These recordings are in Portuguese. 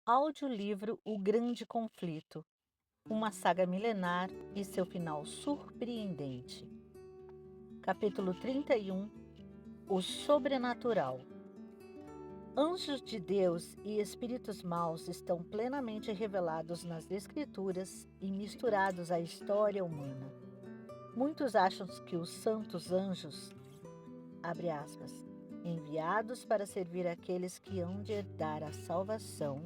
Audiolivro O Grande Conflito, uma saga milenar e seu final surpreendente. Capítulo 31. O Sobrenatural. Anjos de Deus e espíritos maus estão plenamente revelados nas Escrituras e misturados à história humana. Muitos acham que os santos anjos, abre aspas, enviados para servir aqueles que hão de herdar a salvação,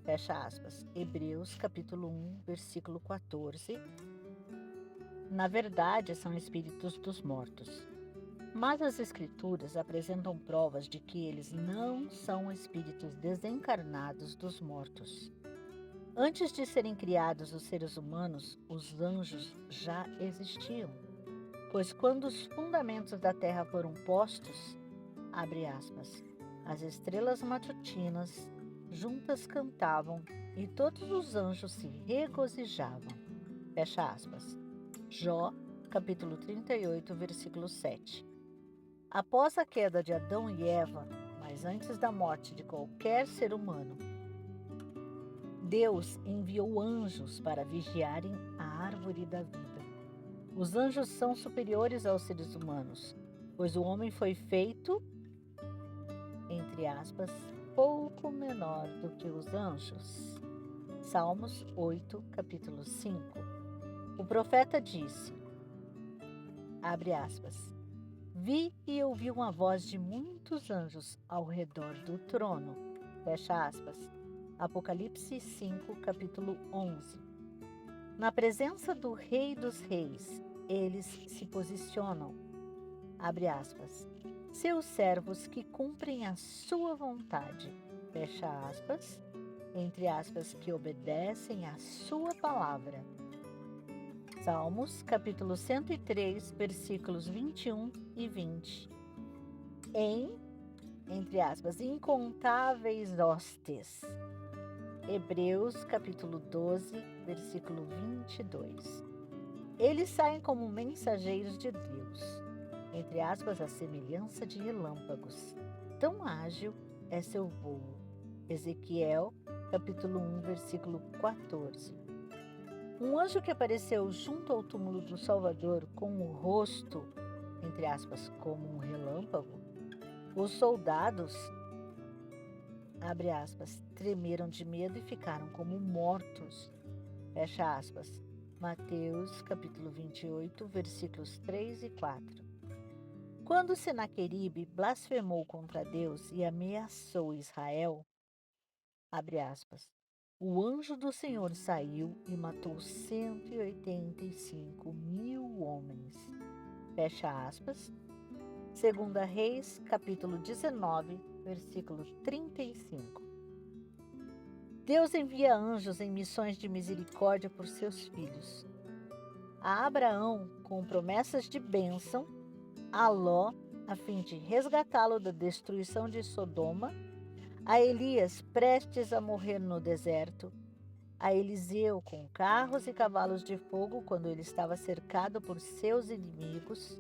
fecha aspas, Hebreus capítulo 1, versículo 14. Na verdade, são espíritos dos mortos. Mas as Escrituras apresentam provas de que eles não são espíritos desencarnados dos mortos. Antes de serem criados os seres humanos, os anjos já existiam. Pois quando os fundamentos da terra foram postos, abre aspas, as estrelas matutinas juntas cantavam e todos os anjos se regozijavam. Fecha aspas. Jó, capítulo 38, versículo 7. Após a queda de Adão e Eva, mas antes da morte de qualquer ser humano, Deus enviou anjos para vigiarem a árvore da vida. Os anjos são superiores aos seres humanos, pois o homem foi feito, entre aspas, pouco menor do que os anjos. Salmos 8, capítulo 5. O profeta disse, abre aspas, vi e ouvi uma voz de muitos anjos ao redor do trono, fecha aspas. Apocalipse 5, capítulo 11. Na presença do Rei dos Reis, eles se posicionam, abre aspas, seus servos que cumprem a sua vontade, fecha aspas, entre aspas, que obedecem à sua palavra. Salmos, capítulo 103, versículos 21 e 20. Entre aspas, incontáveis hostes. Hebreus, capítulo 12, versículo 22. Eles saem como mensageiros de Deus, entre aspas, a semelhança de relâmpagos. Tão ágil é seu voo. Ezequiel, capítulo 1, versículo 14. Um anjo que apareceu junto ao túmulo do Salvador com o rosto, entre aspas, como um relâmpago, os soldados, abre aspas, tremeram de medo e ficaram como mortos, fecha aspas. Mateus, capítulo 28, versículos 3 e 4. Quando Senaqueribe blasfemou contra Deus e ameaçou Israel, abre aspas, o anjo do Senhor saiu e matou 185 mil homens, fecha aspas. Segunda Reis, capítulo 19, versículo 35. Deus envia anjos em missões de misericórdia por seus filhos. A Abraão, com promessas de bênção, a Ló, a fim de resgatá-lo da destruição de Sodoma, a Elias, prestes a morrer no deserto, a Eliseu, com carros e cavalos de fogo quando ele estava cercado por seus inimigos,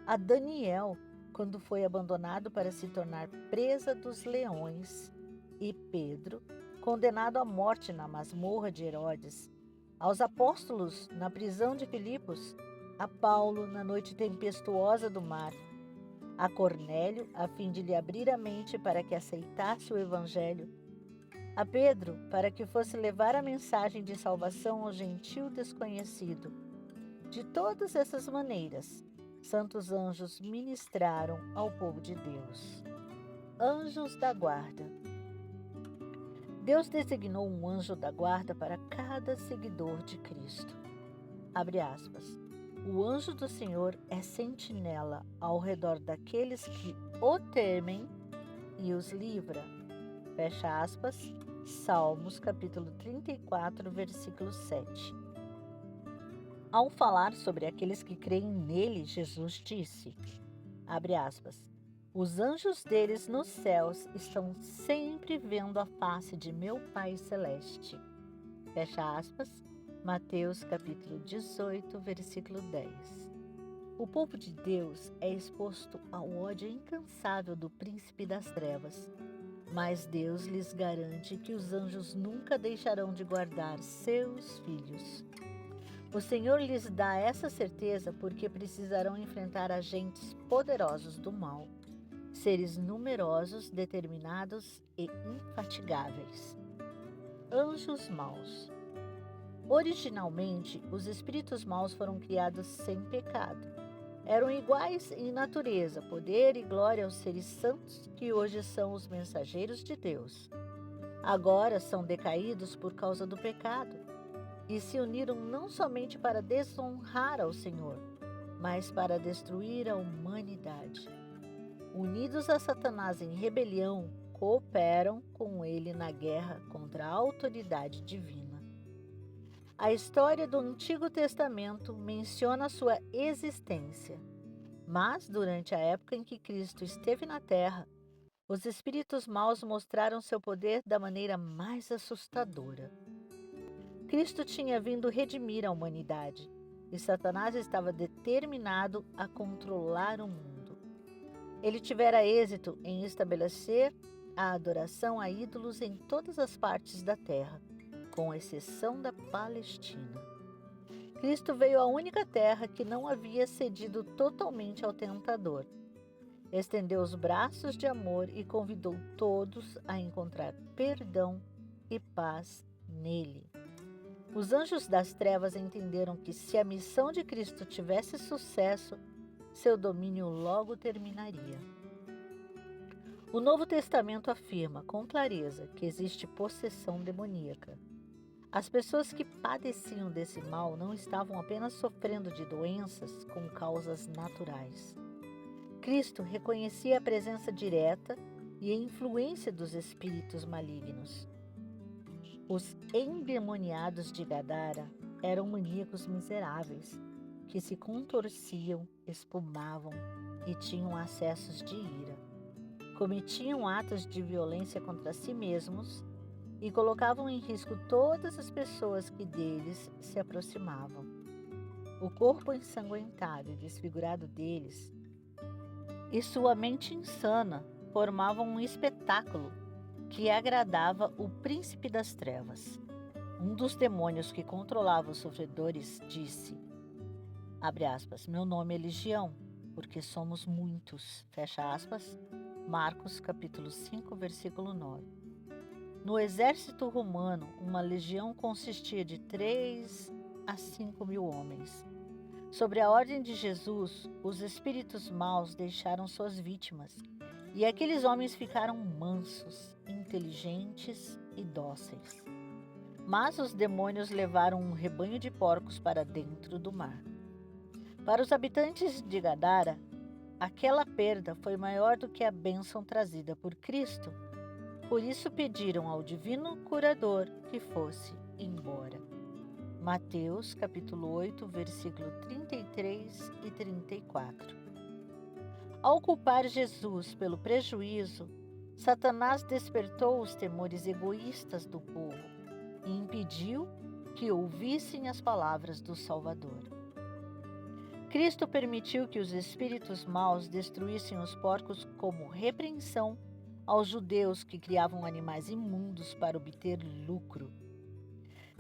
a Daniel, quando foi abandonado para se tornar presa dos leões, e Pedro, condenado à morte na masmorra de Herodes, aos apóstolos na prisão de Filipos, a Paulo na noite tempestuosa do mar, a Cornélio, a fim de lhe abrir a mente para que aceitasse o evangelho, a Pedro, para que fosse levar a mensagem de salvação ao gentio desconhecido. De todas essas maneiras, santos anjos ministraram ao povo de Deus. Anjos da guarda. Deus designou um anjo da guarda para cada seguidor de Cristo. Abre aspas. O anjo do Senhor é sentinela ao redor daqueles que o temem e os livra. Fecha aspas. Salmos, capítulo 34, versículo 7. Ao falar sobre aqueles que creem nele, Jesus disse, abre aspas, os anjos deles nos céus estão sempre vendo a face de meu Pai Celeste. Fecha aspas. Mateus capítulo 18, versículo 10. O povo de Deus é exposto ao ódio incansável do príncipe das trevas. mas Deus lhes garante que os anjos nunca deixarão de guardar seus filhos. O Senhor lhes dá essa certeza porque precisarão enfrentar agentes poderosos do mal, seres numerosos, determinados e infatigáveis. Anjos maus. Originalmente, os espíritos maus foram criados sem pecado. Eram iguais em natureza, poder e glória aos seres santos que hoje são os mensageiros de Deus. Agora são decaídos por causa do pecado e se uniram não somente para desonrar ao Senhor, mas para destruir a humanidade. Unidos a Satanás em rebelião, cooperam com ele na guerra contra a autoridade divina. A história do Antigo Testamento menciona sua existência, mas durante a época em que Cristo esteve na Terra, os espíritos maus mostraram seu poder da maneira mais assustadora. Cristo tinha vindo redimir a humanidade, e Satanás estava determinado a controlar o mundo. Ele tivera êxito em estabelecer a adoração a ídolos em todas as partes da terra, com exceção da Palestina. Cristo veio à única terra que não havia cedido totalmente ao tentador. Estendeu os braços de amor e convidou todos a encontrar perdão e paz nele. Os anjos das trevas entenderam que se a missão de Cristo tivesse sucesso, seu domínio logo terminaria. O Novo Testamento afirma com clareza que existe possessão demoníaca. As pessoas que padeciam desse mal não estavam apenas sofrendo de doenças com causas naturais. Cristo reconhecia a presença direta e a influência dos espíritos malignos. Os endemoniados de Gadara eram maníacos miseráveis, que se contorciam, espumavam e tinham acessos de ira. Cometiam atos de violência contra si mesmos e colocavam em risco todas as pessoas que deles se aproximavam. O corpo ensanguentado e desfigurado deles e sua mente insana formavam um espetáculo que agradava o príncipe das trevas. Um dos demônios que controlava os sofredores disse, abre aspas, meu nome é Legião, porque somos muitos, fecha aspas, Marcos capítulo 5, versículo 9. No exército romano, uma legião consistia de 3 a 5 mil homens. Sobre a ordem de Jesus, os espíritos maus deixaram suas vítimas, e aqueles homens ficaram mansos, inteligentes e dóceis. Mas os demônios levaram um rebanho de porcos para dentro do mar. Para os habitantes de Gadara, aquela perda foi maior do que a bênção trazida por Cristo. Por isso pediram ao divino curador que fosse embora. Mateus capítulo 8, versículo 33 e 34. Ao culpar Jesus pelo prejuízo, Satanás despertou os temores egoístas do povo e impediu que ouvissem as palavras do Salvador. Cristo permitiu que os espíritos maus destruíssem os porcos como repreensão aos judeus que criavam animais imundos para obter lucro.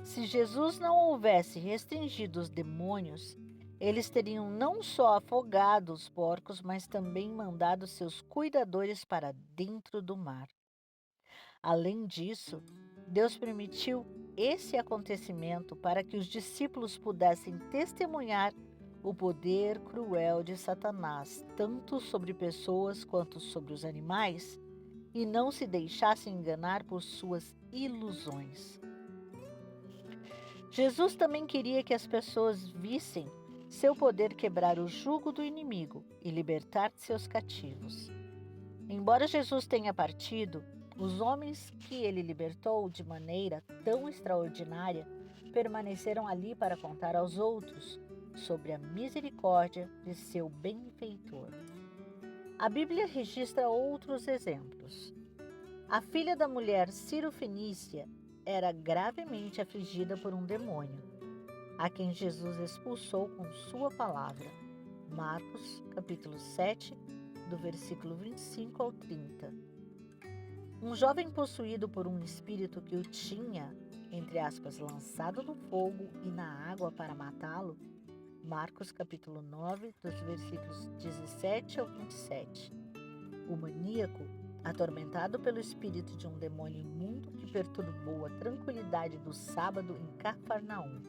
Se Jesus não houvesse restringido os demônios, eles teriam não só afogado os porcos, mas também mandado seus cuidadores para dentro do mar. Além disso, Deus permitiu esse acontecimento para que os discípulos pudessem testemunhar o poder cruel de Satanás, tanto sobre pessoas quanto sobre os animais, e não se deixassem enganar por suas ilusões. Jesus também queria que as pessoas vissem seu poder quebrar o jugo do inimigo e libertar seus cativos. Embora Jesus tenha partido, os homens que ele libertou de maneira tão extraordinária permaneceram ali para contar aos outros sobre a misericórdia de seu benfeitor. A Bíblia registra outros exemplos. A filha da mulher Ciro-fenícia era gravemente afligida por um demônio, a quem Jesus expulsou com sua palavra. Marcos, capítulo 7, do versículo 25 ao 30. Um jovem possuído por um espírito que o tinha, entre aspas, lançado no fogo e na água para matá-lo, Marcos capítulo 9, dos versículos 17 ao 27. O maníaco, atormentado pelo espírito de um demônio imundo que perturbou a tranquilidade do sábado em Cafarnaum.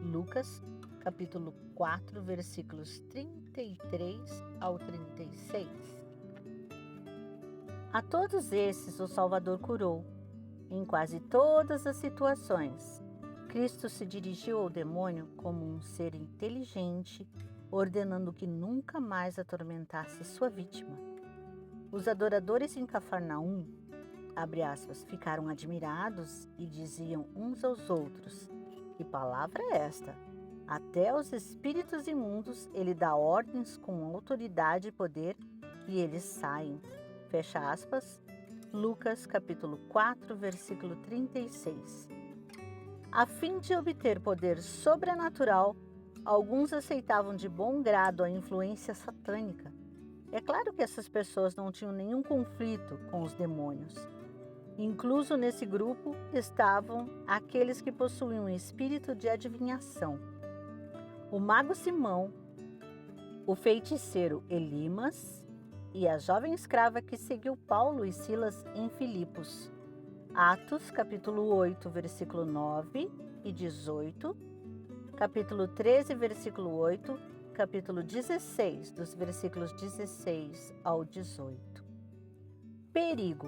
Lucas capítulo 4, versículos 33 ao 36. A todos esses o Salvador curou. Em quase todas as situações, Cristo se dirigiu ao demônio como um ser inteligente, ordenando que nunca mais atormentasse sua vítima. Os adoradores em Cafarnaum, abre aspas, ficaram admirados e diziam uns aos outros: que palavra é esta? Até aos espíritos imundos ele dá ordens com autoridade e poder e eles saem. Fecha aspas. Lucas capítulo 4, versículo 36. A fim de obter poder sobrenatural, alguns aceitavam de bom grado a influência satânica. É claro que essas pessoas não tinham nenhum conflito com os demônios. Incluso nesse grupo estavam aqueles que possuíam um espírito de adivinhação. O mago Simão, o feiticeiro Elimas e a jovem escrava que seguiu Paulo e Silas em Filipos. Atos, capítulo 8, versículo 9 e 18, capítulo 13, versículo 8, capítulo 16, dos versículos 16 ao 18. Perigo.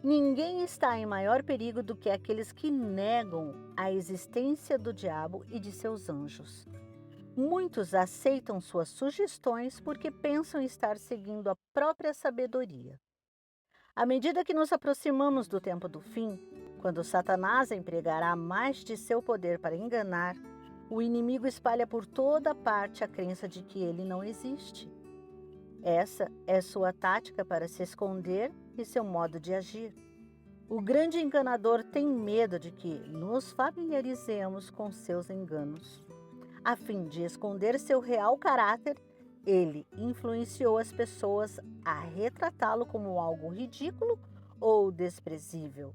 Ninguém está em maior perigo do que aqueles que negam a existência do diabo e de seus anjos. Muitos aceitam suas sugestões porque pensam estar seguindo a própria sabedoria. À medida que nos aproximamos do tempo do fim, quando Satanás empregará mais de seu poder para enganar, o inimigo espalha por toda parte a crença de que ele não existe. Essa é sua tática para se esconder e seu modo de agir. O grande enganador tem medo de que nos familiarizemos com seus enganos. A fim de esconder seu real caráter, ele influenciou as pessoas a retratá-lo como algo ridículo ou desprezível.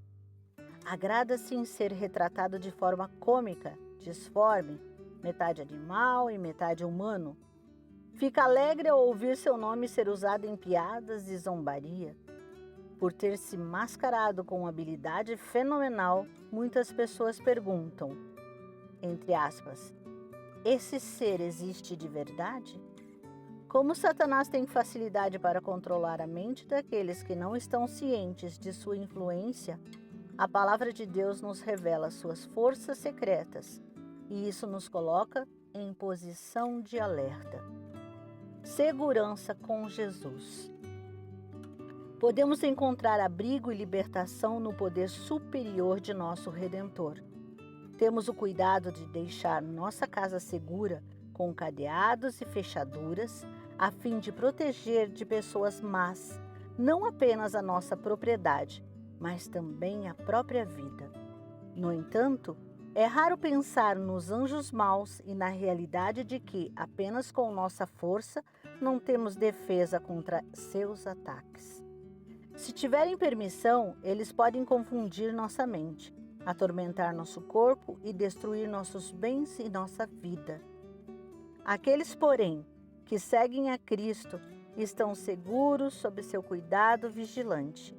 Agrada-se em ser retratado de forma cômica, disforme, metade animal e metade humano. Fica alegre ao ouvir seu nome ser usado em piadas e zombaria. Por ter se mascarado com uma habilidade fenomenal, muitas pessoas perguntam, entre aspas, esse ser existe de verdade? Como Satanás tem facilidade para controlar a mente daqueles que não estão cientes de sua influência, a palavra de Deus nos revela suas forças secretas e isso nos coloca em posição de alerta. Segurança com Jesus. Podemos encontrar abrigo e libertação no poder superior de nosso Redentor. Temos o cuidado de deixar nossa casa segura com cadeados e fechaduras, a fim de proteger de pessoas más, não apenas a nossa propriedade, mas também a própria vida. No entanto, é raro pensar nos anjos maus e na realidade de que, apenas com nossa força, não temos defesa contra seus ataques. Se tiverem permissão, eles podem confundir nossa mente, atormentar nosso corpo e destruir nossos bens e nossa vida. Aqueles, porém, que seguem a Cristo estão seguros sob seu cuidado vigilante.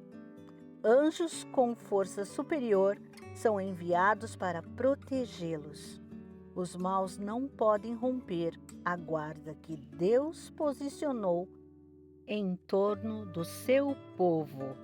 Anjos com força superior são enviados para protegê-los. Os maus não podem romper a guarda que Deus posicionou em torno do seu povo.